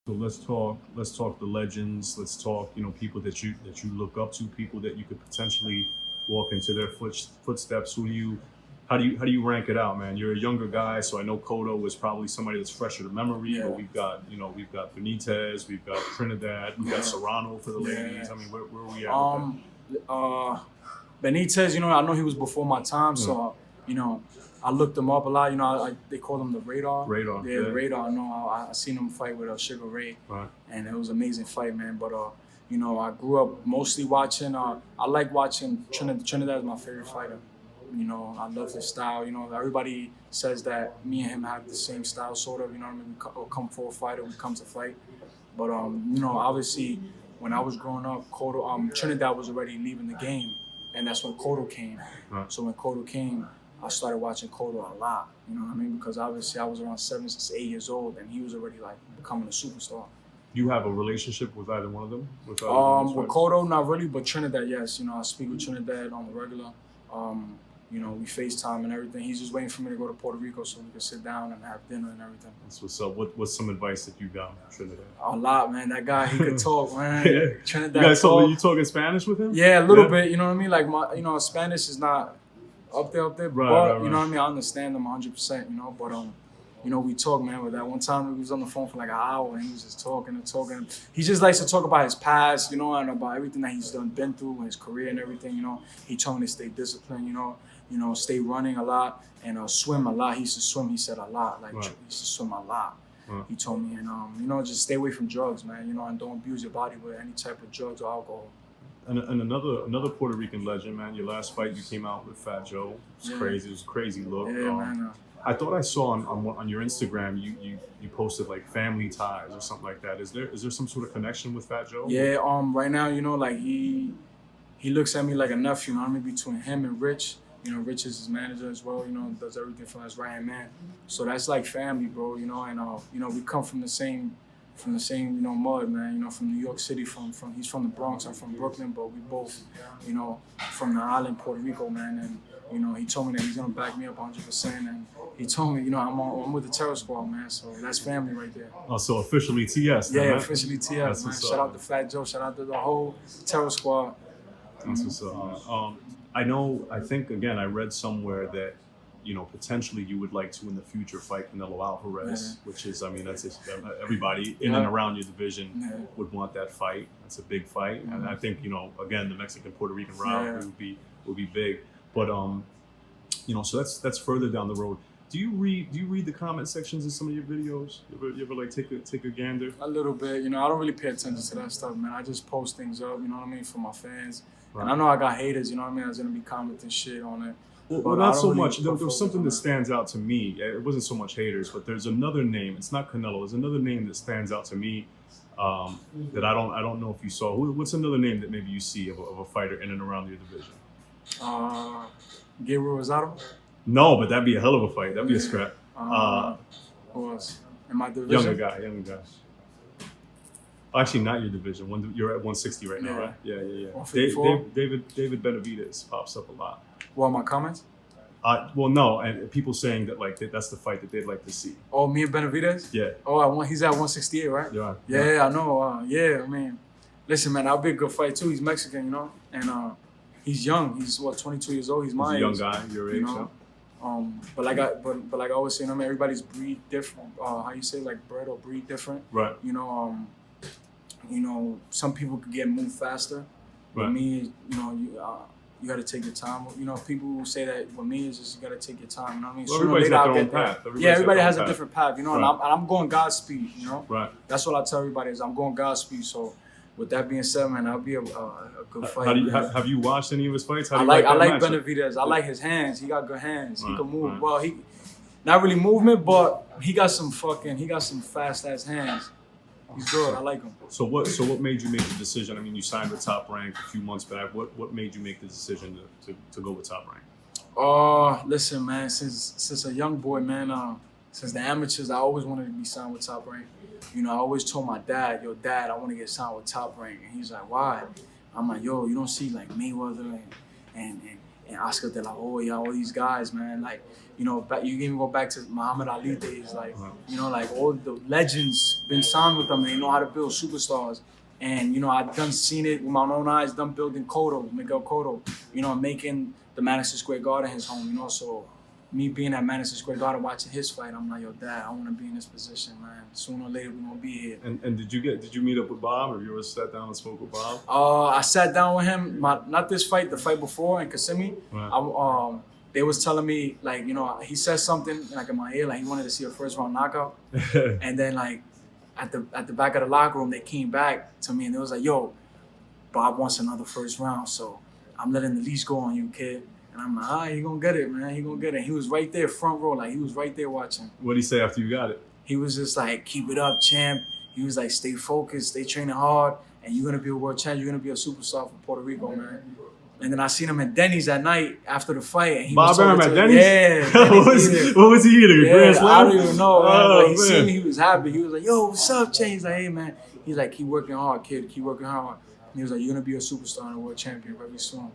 So let's talk the legends. Let's talk, people that you look up to, people that you could potentially walk into their footsteps. How do you rank it out, man? You're a younger guy, so I know Cotto is probably somebody that's fresher to memory, but Yeah, we've got Benitez, we've got Trinidad, we've got yeah, Serrano for the ladies. yeah. I mean, where are we at with that? Um, uh, Benitez, I know he was before my time, Yeah. so I looked him up a lot. They called him the Radar. Radar, Yeah, the yeah. Radar. I know. I seen him fight with Sugar Ray, Right. and it was an amazing fight, man. But I grew up mostly watching. I like watching Trinidad. Trinidad is my favorite fighter. I love his style. Everybody says that me and him have the same style, sort of. You know what I mean? We come for a fighter, we come to fight. But obviously, when I was growing up, Trinidad was already leaving the game, and that's when Cotto came. Right. So when Cotto came, I started watching Cotto a lot. You know what I mean? Because obviously I was around 8 years old, and he was already like becoming a superstar. You have a relationship with either one of them? With either one of those With fighters? Cotto, not really, but Trinidad, yes. I speak with Trinidad on the regular. We FaceTime and everything. He's just waiting for me to go to Puerto Rico so we can sit down and have dinner and everything. That's what's up. What's some advice that you got from Trinidad? A lot, man. That guy, he could talk, man. Yeah. Trinidad You guys talk. you talking Spanish with him? Yeah, a little bit. You know what I mean? Like Spanish is not up there, Right, but right, you know right. what I mean. I understand them 100%. But we talk, man. With that one time, we was on the phone for like an hour, and he was just talking and talking. He just likes to talk about his past, and about everything that he's been through, his career and everything. He told me to stay disciplined. Stay running a lot and swim a lot. He used to swim. He said a lot, like Right. he used to swim a lot. Right. He told me, and just stay away from drugs, man. And don't abuse your body with any type of drugs or alcohol. And another Puerto Rican legend, man. Your last fight, you came out with Fat Joe. It's Yeah. crazy. It was a crazy look. Yeah, man. I thought I saw on your Instagram you posted like family ties or something like that. Is there some sort of connection with Fat Joe? Yeah. Right now, like he looks at me like a nephew. You know what I mean? Between him and Rich. Rich is his manager as well. Does everything for his right hand man. So that's like family, bro. And we come from the same mud, man. From New York City. From he's from the Bronx. I'm from Brooklyn, but we both, from the island, Puerto Rico, man. And he told me that he's gonna back me up 100%. And he told me, I'm with the Terror Squad, man. So that's family right there. Oh, so officially TS. Then, Yeah, right? officially TS, That's man. what's up, Shout out man. to Fat Joe. Shout out to the whole Terror Squad. That's what's up. I think again, I read somewhere that, potentially you would like to in the future fight Canelo Alvarez, which is, that's just, everybody in and around your division Yeah. would want that fight. That's a big fight, and I think, again, the Mexican Puerto Rican rivalry would be big. But so that's further down the road. Do you read the comment sections in some of your videos? You ever like take a gander? A little bit, I don't really pay attention to that stuff, man. I just post things up, you know what I mean, for my fans. Right. And I know I got haters, you know what I mean? I was gonna be commenting shit on it. Well, But I not don't so really much. put There was focus something on that that. stands out to me. It wasn't so much haters, but there's another name. It's not Canelo. There's another name that stands out to me that I don't know if you saw. What's another name that maybe you see of a fighter in and around your division? Gabriel Rosado. No, but that'd be a hell of a fight. That'd be a scrap. Who else? In my division? Younger guy. Actually, not your division. You're at 160 right now, Yeah. right? Yeah. 154? David Benavidez pops up a lot. What, my comments? Well, no, and people saying that that's the fight that they'd like to see. Oh, me and Benavidez? Yeah. Oh, he's at 168, right? Yeah. Yeah, I know. Listen, man, that'll be a good fight too. He's Mexican, and he's young. He's 22 years old. He's my He's a young age. guy, your age. Yeah. But like I always say, everybody's breed different. How you say, like bred or breed different. Right. Some people could get moved faster. Right. With me, you got to take your time. People who say that with me is just you got to take your time. You know what I mean? Well, Sooner or everybody's later, got I'll their own get there. path. Everybody's Yeah, got everybody their has own a path. different path. And Right. I'm going Godspeed. Right. That's what I tell everybody is I'm going Godspeed. So with that being said, man, that'll be a good fight. Have you watched any of his fights? How do I you like that matchup? Benavidez. I like his hands. He got good hands. He Right, can move. right. Well, he not really movement, but he got some fast ass hands. He's good. I like him. So what made you make the decision? You signed with Top Rank a few months back. What made you make the decision to go with Top Rank? Listen, man. Since a young boy, man. Since the amateurs, I always wanted to be signed with Top Rank. I always told my dad, "Yo, Dad, I want to get signed with Top Rank," and he's like, "Why?" I'm like, "Yo, you don't see like Mayweather and and Oscar De La Hoya, all these guys, man. Like, you know, you can even go back to Muhammad Ali days. Like, you know, like all the legends been signed with them, and they know how to build superstars. And, you know, I've done seen it with my own eyes, done building Miguel Cotto, you know, making the Madison Square Garden his home, you know. So me being at Madison Square Garden watching his fight, I'm like, yo, Dad, I want to be in this position, man. Sooner or later, we're going to be here. And did you meet up with Bob, or you ever sat down and spoke with Bob? I sat down with him, not this fight, the fight before in Kissimmee. Right. They was telling me, like, you know, he said something like in my ear, like he wanted to see a first round knockout. And then like at the back of the locker room, they came back to me and they was like, yo, Bob wants another first round, so I'm letting the leash go on you, kid. And I'm like, all right, he gonna get it, man. He gonna get it. He was right there, front row, like he was right there watching. What'd he say after you got it? He was just like, keep it up, champ. He was like, stay focused, stay training hard, and you're gonna be a world champ. You're gonna be a superstar for Puerto Rico, man. And then I seen him at Denny's that night after the fight. And he Bob was Arum at Denny's? Yeah. what was he eating? A Grand Slam? I don't even know, man. Oh, But he seen me, he was happy. He was like, yo, what's up, Chain? He's like, hey, man. He's like, keep working hard, kid. Keep working hard. And he was like, you're gonna be a superstar and a world champion very soon.